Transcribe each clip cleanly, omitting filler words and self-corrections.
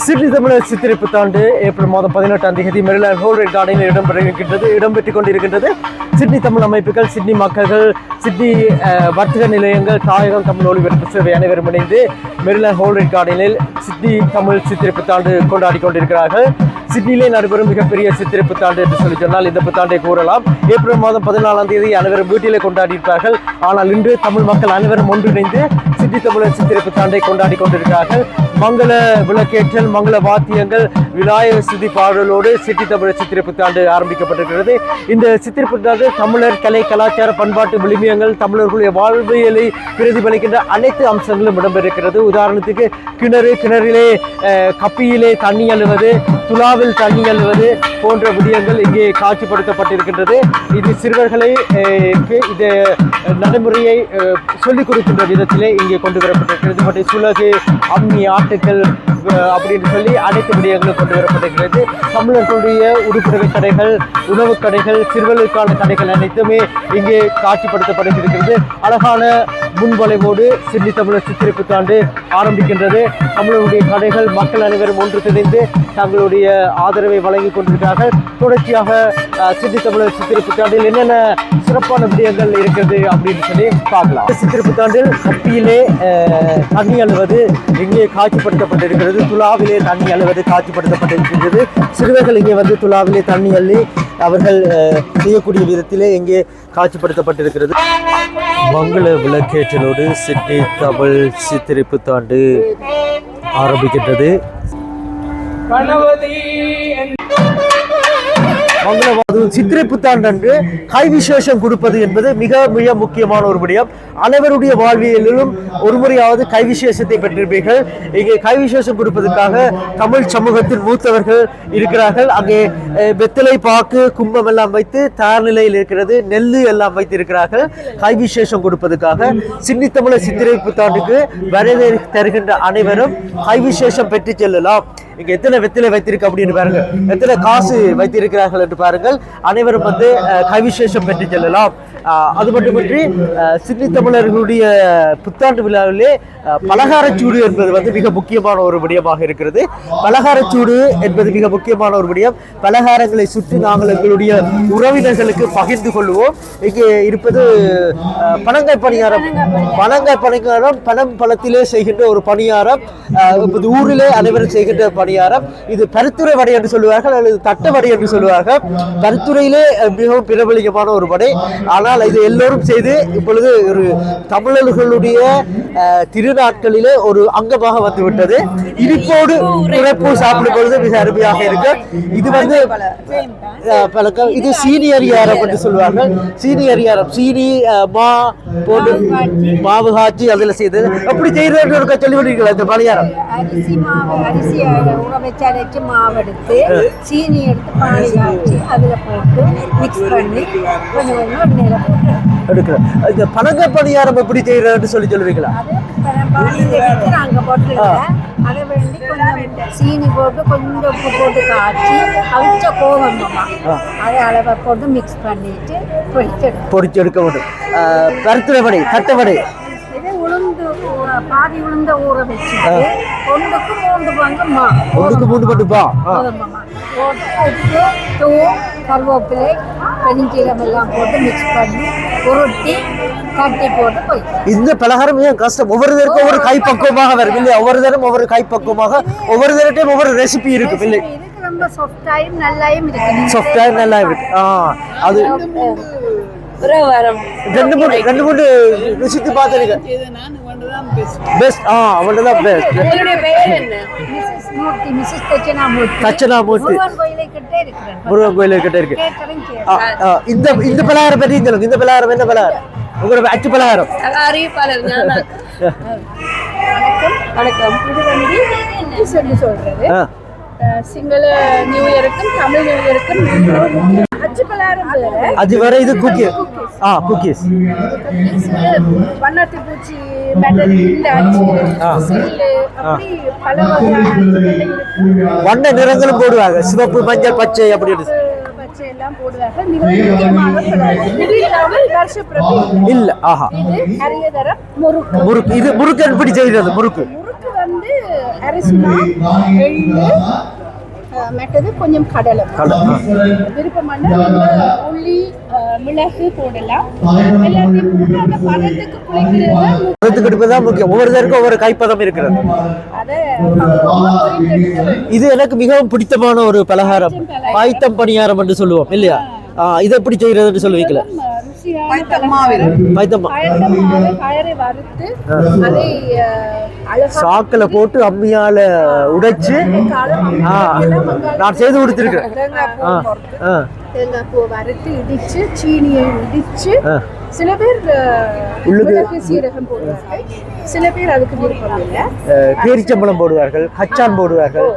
Sydney தமிழர் சித்திரை புத்தாண்டு April மாதம் 18ஆம் தேதி மெரிலாண்ட் ஹோல்ரைட் கார்டனில் இடம்பெற்றுக் கொண்டிருக்கின்றது. சிட்னி தமிழ் அமைப்புகள், சிட்னி மக்கள்கள், சிட்னி வர்த்தக நிலையங்கள், தாயகம் தமிழ் ஒளிபரப்பு சேவை அனைவரும் இணைந்து மெரிலாண்ட் ஹோல்ரைட் கார்டனில் சிட்னி தமிழ் சித்திரை புத்தாண்டு கொண்டாடி கொண்டிருக்கிறார்கள். சிட்னியிலே நடைபெறும் மிகப்பெரிய சித்திரை புத்தாண்டு என்று சொல்லி சொன்னால் இந்த புத்தாண்டை கூறலாம். ஏப்ரல் மாதம் 14ஆம் தேதி அனைவரும் வீட்டிலே கொண்டாடியிருப்பார்கள். ஆனால் இன்று தமிழ் மக்கள் அனைவரும் ஒன்றிணைந்து சிட்னி தமிழர் சித்திரை புத்தாண்டை கொண்டாடி கொண்டிருக்கிறார்கள். மங்கள விளக்கேற்றல், மங்கள வாத்தியங்கள், விநாயகர் ஸ்துதி பாடலோடு சிட்னி தமிழர் சித்திரை புத்தாண்டு ஆரம்பிக்கப்பட்டிருக்கிறது. இந்த சித்திரை புத்தாண்டு தமிழர் கலை, கலாச்சார, பண்பாட்டு விளிமியங்கள், தமிழர்களுடைய வாழ்வியலை பிரதிபலிக்கின்ற அனைத்து அம்சங்களும் இடம்பெறுகிறது. உதாரணத்துக்கு கிணறிலே கப்பியிலே தண்ணி அழுவது, துலாவில் தண்ணி அழுவது போன்ற விடயங்கள் இங்கே காட்சிப்படுத்தப்பட்டிருக்கின்றது. இது சிறுவர்களை இந்த நடைமுறையை சொல்லிக் கொடுக்கின்ற விதத்திலே இங்கே கொண்டு வரப்பட்டிருக்கிறது. மற்றும் சுலகு, அம்மி, ஆட்டுக்கள் அப்படின்னு சொல்லி அனைத்து விடயங்களும் கொண்டு வரப்பட்டிருக்கிறது. தமிழர்களுடைய உடுப்புடவை கடைகள், உணவு கடைகள், சிறுவர்களுக்கான கடைகள் அனைத்துமே இங்கே காட்சிப்படுத்தப்பட்டிருக்கிறது. அழகான முன்வளைவோடு சிட்னி தமிழர் சித்திரை புத்தாண்டு ஆரம்பிக்கின்றது. தமிழருடைய கடைகள் மக்கள் அனைவரும் ஒன்று திணைந்து தங்களுடைய ஆதரவை வழங்கி கொண்டிருக்கிறார்கள். தொடர்ச்சியாக சிட்னி தமிழர் சித்திரை புத்தாண்டில் என்னென்ன சிறப்பான விடயங்கள் இருக்கிறது அப்படின்னு சொல்லி பார்க்கலாம். சித்திரை புத்தாண்டில் கப்பியிலே தண்ணி அழுவது இங்கே காட்சிப்படுத்தப்பட்டிருக்கிறது. துலாவிலே தண்ணி அழுவது காட்சிப்படுத்தப்பட்டிருக்கிறது. சிறுவர்கள் இங்கே வந்து துலாவிலே தண்ணி அள்ளி அவர்கள் செய்யக்கூடிய விதத்திலே இங்கே காட்சிப்படுத்தப்பட்டிருக்கிறது. மங்கள விளக்கேற்றலோடு சிட்னி தமிழ் சித்திரை புத்தாண்டு ஆரம்பிக்கின்றது. சித்திரை புத்தாண்டு கை விசேஷம் கொடுப்பது என்பது மிக மிக முக்கியமான ஒரு விடயம். அனைவருடைய வாழ்வியலிலும் ஒரு முறையாவது கை விசேஷத்தை பெற்றிருப்பீர்கள். இங்கே கை விசேஷம் கொடுப்பதற்காக தமிழ் சமூகத்தின் மூத்தவர்கள் இருக்கிறார்கள். அங்கே வெத்தலை, பாக்கு, கும்பம் எல்லாம் வைத்து தயார் நிலையில் இருக்கிறது. நெல்லு எல்லாம் வைத்து இருக்கிறார்கள். கை விசேஷம் கொடுப்பதற்காக சிட்னி தமிழர் சித்திரை புத்தாண்டுக்கு வரவே தருகின்ற அனைவரும் கை விசேஷம் பெற்று செல்லலாம். இங்க எத்தனை வெத்திலை வைத்திருக்கு அப்படின்னு பாருங்க, எத்தனை காசு வைத்திருக்கிறார்கள் என்று பாருங்கள். அனைவரும் வந்து கைவிசேஷம் பெற்று செல்லலாம். அது மட்டுமின்றி சிட்னி தமிழர்களுடைய புத்தாண்டு விழாவிலே பலகாரச்சூடு என்பது வந்து மிக முக்கியமான ஒரு விடயமாக இருக்கிறது. பலகாரச்சூடு என்பது மிக முக்கியமான ஒரு விடயம். பலகாரங்களை சுற்றி நாங்கள் எங்களுடைய உறவினர்களுக்கு பகிர்ந்து கொள்வோம். இங்கே இருப்பது பனங்காய் பணியாரம். பனங்காய் பணியாரம் பனம் பழத்திலே செய்கின்ற ஒரு பணியாரம். ஊரிலே அனைவரும் செய்கின்ற பணியாரம். இது பருத்துறை வடை என்று சொல்லுவார்கள் அல்லது தட்ட வடை என்று சொல்லுவார்கள். பருத்துறையிலே மிகவும் பிரபலியமான ஒரு வடை. ஆனால் இது எல்லோரும் செய்து இப்பொழுது ஒரு தமிழர்களுடைய திருநாட்களிலே ஒரு அங்கமாக வந்துவிட்டது. இனிப்போடு குறைப்பு சாப்பிடும் பொழுது மிக அருமையாக இருக்கு. இது வந்து பழக்கம். இது சீனி அரியாரம் என்று சொல்லுவார்கள். சீனி அரியாரம், சீனி மா போட்டு மாவு காய்ச்சி அதில் செய்தது. அப்படி செய்யறது சொல்லி விடுறீங்களா இந்த பணியாரம்? உணவச்சரைச்சு மாவெடுத்து சீனி எடுத்து பால் காய்ச்சி அதில் போட்டு மிக்ஸ் பண்ணி கொஞ்சம் கொஞ்சம் நேரம் போட்டு எடுக்கிறோம். இந்த பனங்காய் பணியாரம் எப்படி செய்யறதுன்னு சொல்லுவீங்களா? நாங்கள் போட்டுருக்கேன். அதை வேண்டி கொஞ்சம் சீனி போட்டு கொஞ்சம் உப்பு போட்டு காய்ச்சி அவிச்ச கோவம்மா அதை அளவை போட்டு மிக்ஸ் பண்ணிட்டு பொரிச்சு எடுக்க வேண்டும். பருத்துறை வடை, தட்டை வடை உளுந்து பாதி உளுந்த ஊற வச்சுட்டு ஒன்றுக்கு 3 பங்கு மா, ஒன்றுக்கு 3 பங்கு மா போட்டு உப்பு, தூள், கருவேப்பிலை, பெருஞ்சீரகம் எல்லாம் போட்டு மிக்ஸ் பண்ணி உருட்டி கட்டி போட்டு போய். இந்த பலகாரம் ஏன் கஷ்டம்? ஒவ்வொரு தரக்கும் ஒவ்வொரு கைப்பக்குவமாக வரும் இல்லை? ஒவ்வொரு தரம் ஒவ்வொரு கைப்பக்குவமாக, ஒவ்வொரு தரட்டையும் ஒவ்வொரு ரெசிபி இருக்கு இல்லை? ரொம்ப சாஃப்டாயும் நல்லாயும் இருக்கு. சாஃப்டாயும் நல்லா இருக்கு. அது ரெண்டு மூணு ருசித்து பார்த்துருங்க. பெஸ்ட். அவள்கிட்ட தான் பெஸ்ட். தட்சணாமூர்த்தி முருகன் கோயிலுக்கு கிட்ட இருக்கு. இந்த பலகாரம் பற்றி சொல்லுங்க. இந்த பலகாரம் என்ன பலகாரம்? உங்களோட அச்சு பலகாரம். வணக்கம். இது வந்து சொல்றது சிங்கள நியூ இயருக்கும் தமிழ் நியூ இயருக்கும் அது வர இது குக்கீஸ். குக்கீஸ் வண்ணாத்தி பூச்சி மெட்டல் பல வண்ண நிறங்களும் போடுவாங்க. சிவப்பு, மஞ்சள், பச்சை அப்படின்னு பச்சை எல்லாம் போடுவாங்க. மிக முக்கியமான வருஷப்பிரபு இல்ல. முறுக்கு. இது முறுக்கு எப்படி செய்யறது? முறுக்கு வந்து அரிசினா எள்ளு மற்றது கொஞ்சம் கடலை விருப்பமான உள்ளி மிளகு போடலாம். எல்லாத்தையும் போட்டு அந்த பதத்துக்கு குழைக்கிறது முக்கியம். ஒவ்வொருத்தருக்கும் ஒவ்வொரு கைப்பதம் இருக்கிறது. அதை இது எனக்கு மிகவும் பிடித்தமான ஒரு பலகாரம், பாய்த்தம் பணியாரம் என்று சொல்லுவோம் இல்லையா? இதை எப்படி செய்யறதுன்னு சொல்லுவீங்களா? சாக்கில போட்டு அம்மியால உடைச்சு நான் செய்து கொடுத்திருக்கேன். தேங்காய் பூ வறுத்து இடிச்சு சீனியை இடிச்சு சில பேர் மிளகு சீரகம் போடுவார்கள், சில பேர் அதுக்கு விருப்பம் இல்லை. பேரிச்சம்பழம் போடுவார்கள், கச்சான் போடுவார்கள்,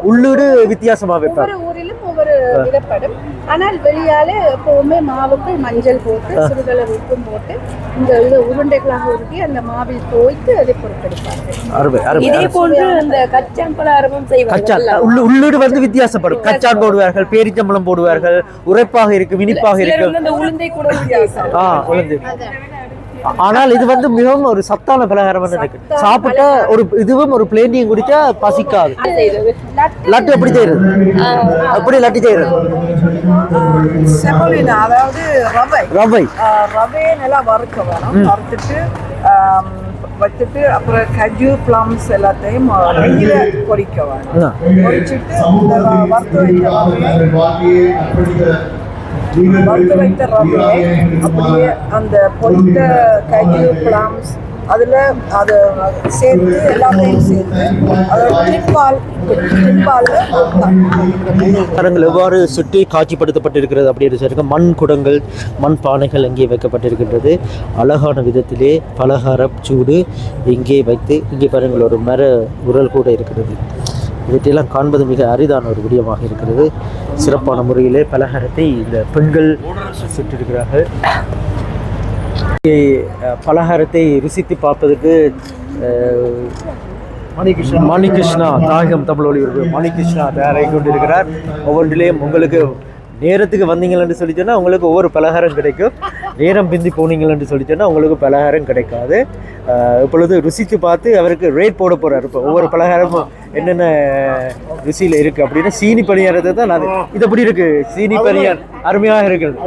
உள்ளூடு வித்தியாசமா வைப்பாங்க. ஒவ்வொரு ஊரிலும் ஒவ்வொரு விதப்படும். ஆனால் வெளியால எப்பவுமே மாவுக்கு மஞ்சள் போட்டு சிறுதளவு உப்பும் போட்டு இந்த உருண்டைகளாக உருட்டி அந்த மாவில் தோய்த்து அதை பொறுப்பெடுப்பார்கள். இதே போன்று அந்த கச்சான் பலகாரமும் செய்வார்கள். உள்ளூடு வந்து வித்தியாசப்படும். கச்சான் போடுவார்கள், பேரிச்சம்பழம் போடுவார்கள், உரைப்பாக இருக்கு, இனிப்பாக இருக்கு. உளுந்தை கூட வித்தியாசம். ஆனால் இது வந்து மிகவும் ஒரு சத்தான பலகாரம் இருக்கு. சாப்பிட்டா ஒரு இதுவும் ஒரு பிளேண்டியும் குடிச்சா பசிக்காது. லட்டு எப்படி செய்யறது? எப்படி லட்டு செய்யறது? செமோலினா, அதாவது ரவை ரவையை நல்லா வறுக்க வேணும். வறுத்துட்டு வச்சுட்டு அப்புறம் கஜு பிளம்ஸ் எல்லாத்தையும் நெய்யில பொரிக்க வேணும். பொரிச்சுட்டு வறுத்து வைத்த ரவையை அப்படியே அந்த பொரித்த கஜு பிளம்ஸ் அதில் அதை சேர்த்து எல்லாத்தையும் சேர்த்து கரங்கள் எவ்வாறு சுற்றி காட்சிப்படுத்தப்பட்டிருக்கிறது அப்படின்னு சொல்லியிருக்க மண் குடங்கள், மண் பானைகள் இங்கே வைக்கப்பட்டிருக்கின்றது. அழகான விதத்திலே பலகாரம் சூடு இங்கே வைத்து, இங்கே பாருங்கள் ஒரு மர உரல் கூட இருக்கிறது. இவற்றையெல்லாம் காண்பது மிக அரிதான ஒரு விடயமாக இருக்கிறது. சிறப்பான முறையிலே பலகாரத்தை இந்த பெண்கள் சுற்றிருக்கிறார்கள். பலகாரத்தை ருசித்து பார்ப்பதற்கு மணிகிருஷ்ணா தாயகம் தமிழ் ஒளி மணிகிருஷ்ணா தயாராகி கொண்டிருக்கிறார். ஒவ்வொன்றிலேயும் உங்களுக்கு நேரத்துக்கு வந்தீங்கன்னு சொல்லிச்சோன்னா உங்களுக்கு ஒவ்வொரு பலகாரம் கிடைக்கும். நேரம் பிந்தி போனீங்கன்னு சொல்லிச்சோன்னா உங்களுக்கு பலகாரம் கிடைக்காது. இப்பொழுது ருசித்து பார்த்து அவருக்கு ரேட் போட போகிறார். இப்போ ஒவ்வொரு பலகாரமும் என்னென்ன ருசியில் இருக்குது அப்படின்னு. சீனி பணியாரத்தை தான் நான் இது எப்படி இருக்குது? சீனி பணியார் அருமையாக இருக்கிறது.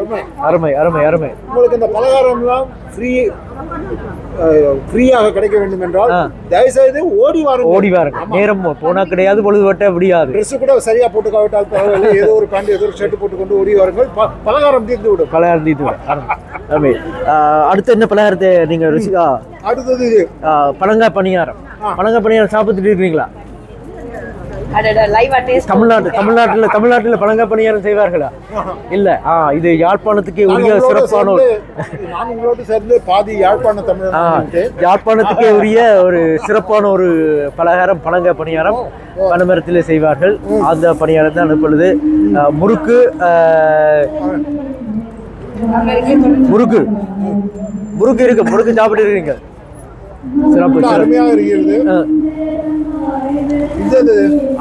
அருமை அருமை அருமை. உங்களுக்கு இந்த பலகாரம்லாம் ஃப்ரீயாக கிடைக்க வேண்டும் என்றால் தயவுசெய்து ஓடி வாருங்க. நேரம் போனா கிடையாது, பொழுது வட்ட முடியாது. ட்ரெஸ் கூட சரியா போட்டுக்காவிட்டால் பரவாயில்லை, ஏதோ ஒரு பேண்ட் ஏதோ ஒரு ஷர்ட் போட்டுக்கொண்டு ஓடி வாருங்கள். பலகாரம் தீர்ந்து விடும். பலகாரம் தீர்ந்து விடும். அடுத்து என்ன பலகாரத்தை நீங்க ருசிக்கா? அடுத்தது இது பழங்காய் பணியாரம். பழங்காய் பணியாரம் சாப்பிட்டுட்டு இருக்கீங்களா? தமிழ்நாட்டுல பழங்காய் பணியாரம் செய்வார்களா? இல்ல. இது யாழ்ப்பாணத்துக்கே உரிய சிறப்பான யாழ்ப்பாணத்துக்கே உரிய ஒரு சிறப்பான ஒரு பலகாரம் பழங்காய் பணியாரம். பனைமரத்திலே செய்வார்கள். அந்த பணியாரம் தான் இப்பொழுது முறுக்கு இருக்கு. முறுக்கு சாப்பிட்டு இருக்கீங்க. சிறப்பு, அருமையாக இருக்கிறது.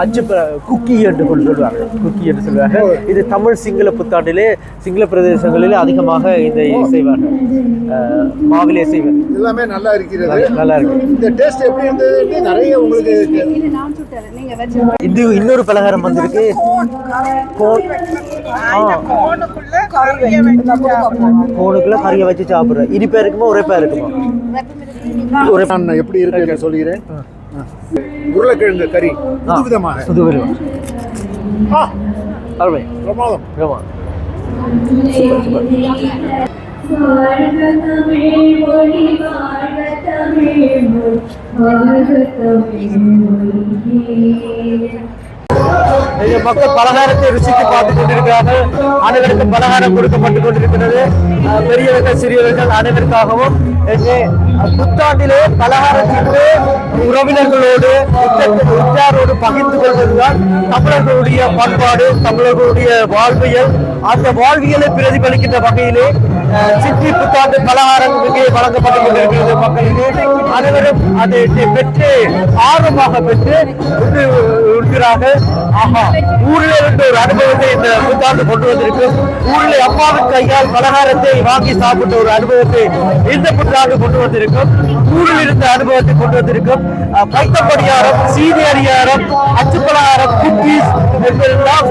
அச்சு குக்கி என்று சொல்லுவாங்க. குக்கி என்று சொல்லுவாங்க. இது தமிழ் சிங்கள புத்தாண்டிலே சிங்கள பிரதேசங்களிலே அதிகமாக இதை செய்வார்கள். மாவிலே செய்வார்கள். எல்லாமே நல்லா இருக்கிறது. நல்லா இருக்கு. இந்த டேஸ்ட் எப்படி இருந்தது? நிறைய உங்களுக்கு இது இன்னொரு பலகாரம் வந்திருக்கு. கோனுக்குள்ள கறியை வச்சு சாப்பிடுற. இனிப்பா இருக்குமா உரைப்பா இருக்குமா? நான் எப்படி இருக்கு சொல்கிறேன். உருளைக்கிழங்கு கறி புதுவிதமாக அருமை. பிரமாதம். மக்கள் பலகாரத்தை ருசித்து பார்த்துக் கொண்டிருக்கிறார்கள். அனைவருக்கும் பலகாரம் கொடுக்கப்பட்டுக் கொண்டிருக்கிறது. பெரியவர்கள் சிறியவர்கள் அனைவருக்காகவும் புத்தாண்டிலே பலகாரத்திற்கு உறவினர்களோடு உற்றாரோடு பகிர்ந்து கொள்வதுதான் தமிழர்களுடைய பண்பாடு, தமிழர்களுடைய வாழ்வியல். அந்த வாழ்வியலை பிரதிபலிக்கின்ற வகையிலே சித்தி புத்தாண்டு பலகாரம் இங்கே வழங்கப்பட்டுக் கொண்டிருக்கிறது. மக்களுக்கு அனைவரும் அதை பெற்று ஆர்வமாக பெற்று உண்கிறார்கள். ஊரில் இருந்து ஒரு அனுபவத்தை இந்த புத்தாண்டு கொண்டு வந்திருக்கும். ஊரில் அம்மாவின் கையால் பலகாரத்தை வாங்கி சாப்பிட்ட ஒரு அனுபவத்தை இந்த புத்தாண்டு கொண்டு வந்திருக்கும். ஊரில் இருந்த அனுபவத்தை கொண்டு வந்திருக்கும். பைத்தப்படியாரம், சீனி அடியாரம், அச்சு பலகாரம், குக்கீஸ் என்பதெல்லாம்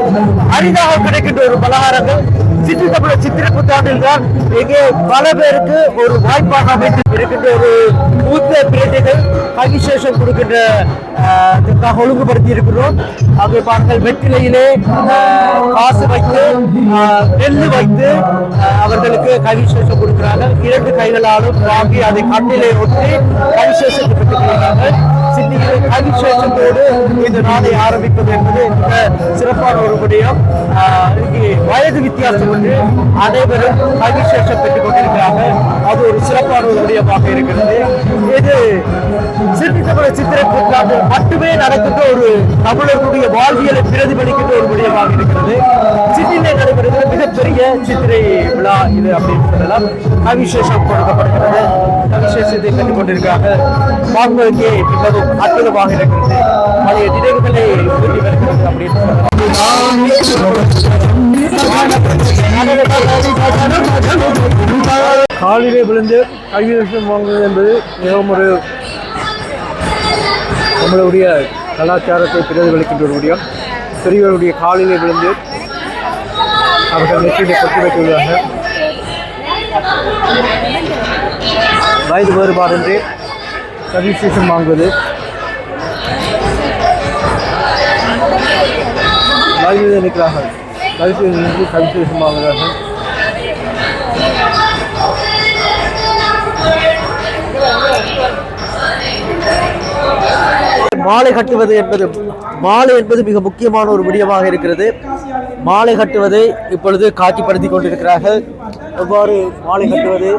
அரிதாக கிடைக்கின்ற ஒரு பலகாரங்கள் சிற்றி தமிழர் சித்திரை புத்தாண்டில் தான் இங்கே பல பேருக்கு ஒரு வாய்ப்பாக அமைத்து இருக்கின்ற ஒரு மூத்த பிரஜைகள் பகிசேஷம் கொடுக்கின்ற ஒழுங்குபடுத்தி இருக்கிறோம். அங்கே பாருங்கள் வெற்றிலையிலே காசு வைத்து நெல் வைத்து அவர்களுக்கு கவிசேஷம் கொடுக்கிறார்கள். 2 கைகளாலும் வாங்கி அதை கண்ணிலே ஒட்டி கவிசேஷத்தை பெற்றுக்கொள்கிறார்கள். சிட்டியில் கவிசேஷத்தோடு இந்த நாளை ஆரம்பிப்பது என்பது மிக சிறப்பான ஒரு விடயம். இங்கே வயது வித்தியாசம் வந்து அனைவரும் கவிசேஷம் பெற்றுக் கொண்டிருக்கிறார்கள். அது ஒரு சிறப்பான ஒரு விடயமாக இருக்கிறது. இது சிட்டி தமிழர் சித்திரை புத்தாண்டு மட்டுமே நடக்கின்ற ஒரு தமிழர்களுடைய வாழ்வியலை பிரதிபலிக்கின்ற ஒரு விடயமாக இருக்கிறது. சிட்டியிலே நடைபெறுகிற மிகப்பெரிய சித்திரை விழா இது அப்படின்னு சொல்லலாம். கவிசேஷம் கொடுக்கப்படுகிறது. கவிசேஷத்தை பெற்றுக் கொண்டிருக்கிறார்கள். பார்ப்பதற்கே மிகவும் அற்புதமாக இருக்கிறது. பழைய நினைவுகளை ஊட்டி வருகிறது அப்படின்னு சொல்லலாம். காலிலே விழுந்து கைவிசேஷம் வாங்குவது என்பது மிகவும் ஒரு நம்மளுடைய கலாச்சாரத்தை பிரதிபலிக்கின்ற ஒரு முடியும். பெரியவர்களுடைய காலிலே விழுந்து அவர்கள் நெற்றியை கொட்டி வைத்துள்ளார்கள். வயது வேறுபாடின்றி கைவிசேஷம் வாங்குவது வயது நிற்கிறார்கள். கைவிசேஷம் வாங்குகிறார்கள். மாலை கட்டுவது என்பது மிக முக்கியமான ஒரு விடயமாக இருக்கிறது. மாலை கட்டுவதை இப்பொழுது காட்சிப்படுத்தி கொண்டிருக்கிறார்கள். எவ்வாறு மாலை கட்டுவது,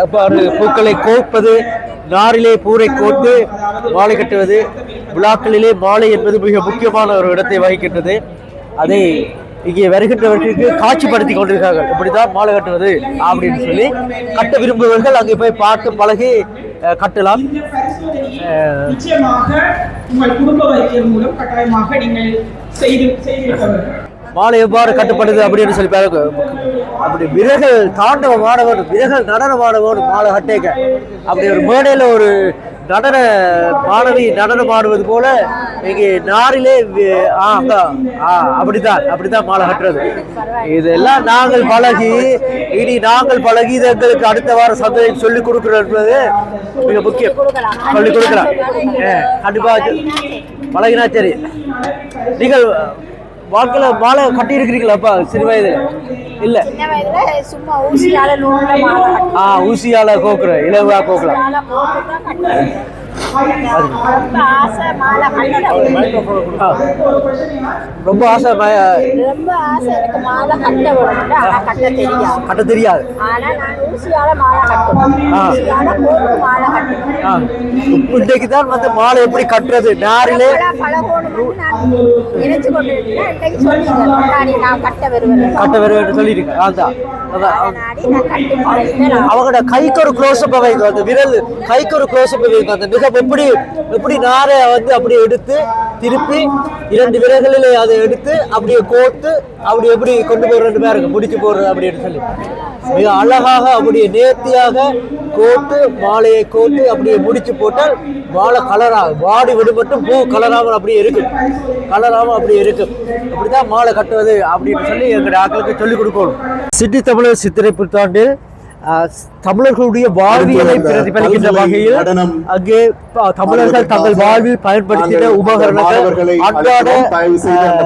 எவ்வாறு பூக்களை கோர்ப்பது, நாரிலே பூரை கோர்த்து மாலை கட்டுவது, விழாக்களிலே மாலை என்பது மிக முக்கியமான ஒரு இடத்தை வகிக்கின்றது. அதை இங்கே வருகின்றவர்களுக்கு காட்சிப்படுத்தி கொண்டிருக்கிறார்கள். இப்படிதான் மாலை கட்டுவது அப்படின்னு சொல்லி கட்ட விரும்புபவர்கள் அங்கே போய் பார்த்து பழகி கட்டலாம். நிச்சயமாக உங்கள் குடும்ப வைத்தியர் மூலம் கட்டாயமாக நீங்கள் மாலை எவ்வாறு கட்டப்படுது அப்படின்னு சொல்லி பாருங்க. அப்படி விரகல் தாண்டவமானவன், விரகல் நடனமானவன் மாலை கட்டேங்க. அப்படி ஒரு மேடையில் ஒரு நடன மாணவி நடனம் ஆடுவது போல இங்கே நாரிலே அப்படித்தான் மாலை கட்டுறது. இதெல்லாம் நாங்கள் பழகி இது எங்களுக்கு அடுத்த வாரம் சந்தையை சொல்லிக் கொடுக்கிறோம் என்பது மிக முக்கியம். சொல்லிக் கொடுக்கலாம். கண்டிப்பா பழகினா சரி. நீங்கள் வாழ்க்கையில மாலை கட்டி இருக்கிறீங்களாப்பா சிறு வயதுல? இல்ல, சும்மா ஊசியால கோக்குற இலவா கோக்கலாம். ரொம்ப ஆசை கட்ட தெரியாது. இன்றைக்கு தான் வந்து மாலை எப்படி கட்டுறது நாரிலே கட்ட வருவேன் சொல்லிருக்கேன். அவங்களோட கைக்கு ஒரு க்ளோஸ்அப் வைக்கும். அந்த விரல் கைக்கு ஒரு க்ளோஸ்அப் வைக்கும். அந்த மிக எப்படி நாரை வந்து அப்படியே எடுத்து திருப்பி 2 விரல்களிலே அதை எடுத்து அப்படியே கோர்த்து அப்படி எப்படி கொண்டு போய் 2 பேருக்கு முடிச்சு போடுறது அப்படின்னு சொல்லி மிக அழகாக அப்படியே நேர்த்தியாக கோர்த்து மாலையை கோர்த்து அப்படியே முடிச்சு போட்டால் மாலை கலராக வாடி விடுபட்டும் பூ கலராமல் அப்படியே இருக்கும். அப்படிதான் மாலை கட்டுவது அப்படின்னு சொல்லி எங்களுடைய ஆட்களுக்கு சொல்லிக் கொடுக்கணும். சிட்டி தமிழர் சித்திரை புத்தாண்டில் தமிழர்களுடைய வாழ்வியலை பிரதிபலிக்கின்ற வகையில் அங்கே தமிழர்கள் தங்கள் வாழ்வில் பயன்படுத்தின உபகரணங்கள், அன்றாட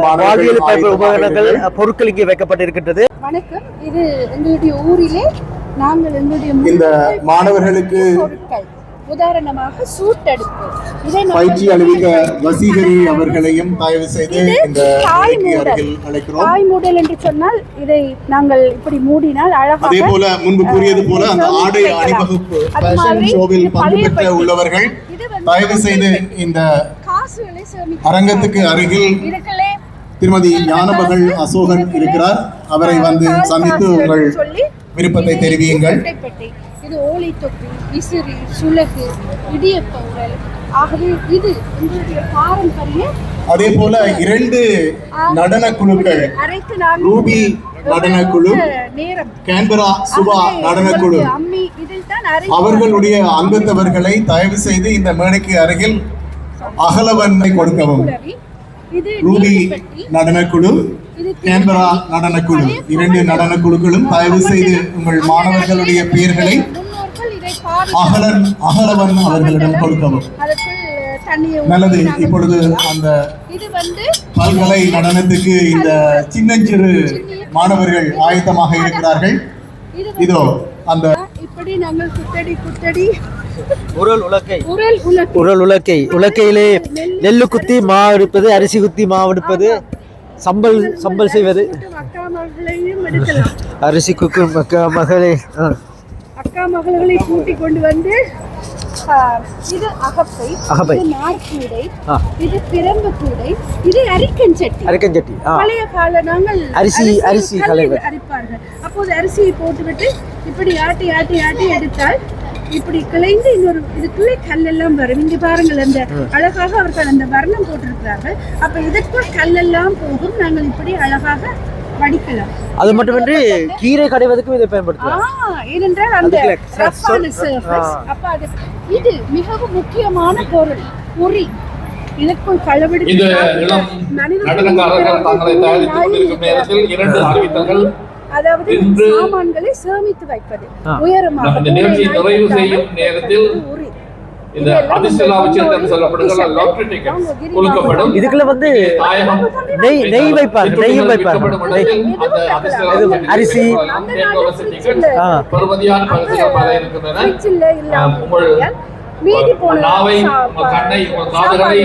வாழ்வியல் பயன்படும் உபகரணங்கள், பொருட்கள் இங்கே வைக்கப்பட்டிருக்கின்றது. வணக்கம். இது எங்களுடைய ஊரிலே நாங்கள் எங்களுடைய இந்த மாணவர்களுக்கு உதாரணமாக சூட்டெடுப்பு பயிற்சி அளிக்க வசீகரி அவர்களையும் தயவு செய்து இந்த அருகில் அழைக்கிறோம். தாய் மூடல் என்று சொன்னால் இதை நாங்கள் இப்படி மூடினால் அழகாக, அதே போல முன்பு கூறியது போல அந்த ஆடை அணிவகுப்பு ஃபேஷன் ஷோவில் பங்கு பெற்ற உள்ளவர்கள் தயவு செய்து இந்த அரங்கத்துக்கு அருகில் திருமதி ஞானபகல் அசோகன் இருக்கிறார். அவரை வந்து சந்தித்து உங்கள் விருப்பத்தை தெரிவியுங்கள். இது ஓலை தொப்பி, விசிறி, சுலகு, இடியப்ப உரல். ஆகவே இது எங்களுடைய பாரம்பரிய அதே போல 2 நடன குழுக்கள், அரைத்து நாங்கள் ரூபி நடனக்குழு, நேரம் கேன்பரா சுபா நடனக்குழு, அம்மி இதில் தான் அரை அவர்களுடைய அங்கத்தவர்களை தயவு செய்து இந்த மேடைக்கு அருகில் அகலவன்மை கொடுக்கவும். இது ரூபி நீதிப்பட்டி, நடனக்குழு, கேன்பரா நடனக்குழு 2 நடனக்குழுக்களும் தயவு செய்து உங்கள் மாணவர்களுடைய பெயர்களை முன்னோர்கள் இதை பார்த்து அகலவன் அவர்களிடம் கொடுக்கவும். அதற்குள் தண்ணியை நல்லது. ஊற்றி நாங்கள் இப்பொழுது கொடுக்கிறோம். அந்த இது வந்து பல்கலை நடனத்துக்கு இந்த சின்னஞ்சிறு மாணவர்கள் ஆயத்தமாக இருக்கிறார்கள். இது இதோ அந்த இப்படி நாங்கள் குத்தடி உரல் உலக்கை உரல் உலக்கு உரல் உலக்கையிலே நெல்லு குத்தி மாவு எடுப்பது, அரிசி குத்தி மாவு எடுப்பது, சம்பல் செய்வது. அக்கா மகளையும் எடுக்கலாம். அரிசி குக்கும் மகளே. அக்கா மகளை கூட்டி கொண்டு வந்து இது அகப்பை, இது நார்கூடை, இது பிரம்பு கூடை, இது அரிக்கஞ்சட்டி. பழைய கால நாங்கள் அரிசி களைவர் அரிப்பார்கள். அப்போது அரிசியை போட்டுவிட்டு இப்படி ஆட்டி ஆட்டி ஆட்டி எடுத்தால் இப்படி கிளைந்து இன்னொரு இதுக்குள்ளே கல்லெல்லாம் வரும். இங்க பாருங்கள், அந்த அழகாக அவர்கள் அந்த வர்ணம் போட்டிருக்கிறார்கள். அப்ப இதற்குள் கல்லெல்லாம் போகும். நாங்கள் இப்படி அழகாக வடிக்கலாம். அது மட்டுமின்றி கீரை கடைவதற்கும் இதை பயன்படுத்தலாம். ஏனென்றால் அந்த ரஃப்பான surface. அப்ப அது இது மிகவும் முக்கியமான பொருள், உரி. இதற்குள் களவெடுத்து இந்த இளம் நடனக்காரர்கள் தங்களை தயாரித்துக் கொண்டிருக்கும் நேரத்தில் 2 அறிவித்தல்கள். அதாவது சாமான்களை சேமித்து வைப்பது, உயரமாக இந்த நிகழ்ச்சியை நிறைவு செய்யும் நேரத்தில் இந்த அதிர்ஷ்டலாபச்சீட்டு சொல்லப்படுகிற லாட்டரி டிக்கெட் கொடுக்கப்படும். இதுக்குள்ள வந்து நெய் வைப்பார், நெய்யும் வைப்பார். அரிசி பெறுமதியான பரிசுகள் பல இருக்கின்றன. மீதி போன நாவை, கண்ணை, காதுகளை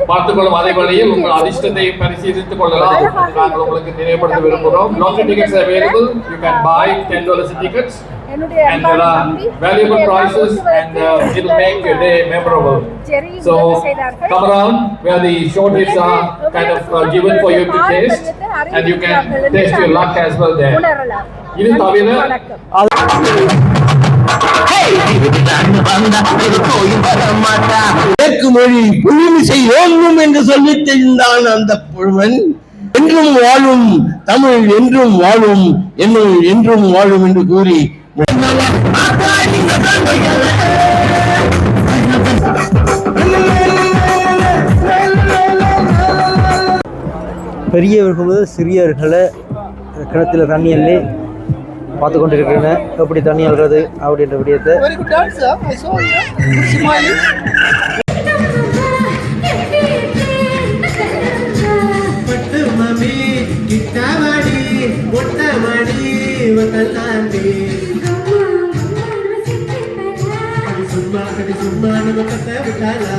பார்த்துக்கொள்ளும் அதே வழியில் உங்கள் அதிர்ஷ்டத்தை பரிசீலித்துக் கொள்ளலாம். நாங்கள் உங்களுக்கு நினைவுபடுத்த விரும்புகிறோம். Lottery tickets available. You can buy $10 tickets and there are valuable prizes and it will make your day memorable. So come around where the shortlists are kind of given for you to taste and you can taste your luck as well there. இது தவிர மேற்கு மொழி புள்ளிமிசை ஓங்கும் என்று சொல்லித் தெரிந்தான் அந்த புழுவன். என்றும் வாழும் தமிழ், என்றும் வாழும் என்னும் என்றும் வாழும் என்று கூறி பெரியவர்கள் முதல் சிறியவர்களை கிணத்துல தண்ணி அள்ளி பார்த்து கொண்டிருக்கிறேன். எப்படி தண்ணி அல்றது அப்படின்ற விடயத்தை. Very good dancer. I saw you. Good smiling. பட்டு மம்மி கிட்டாவாடி ஒட்டமாடி வதலாண்டி சும்மா நம்ம கட்ட விட்டாளா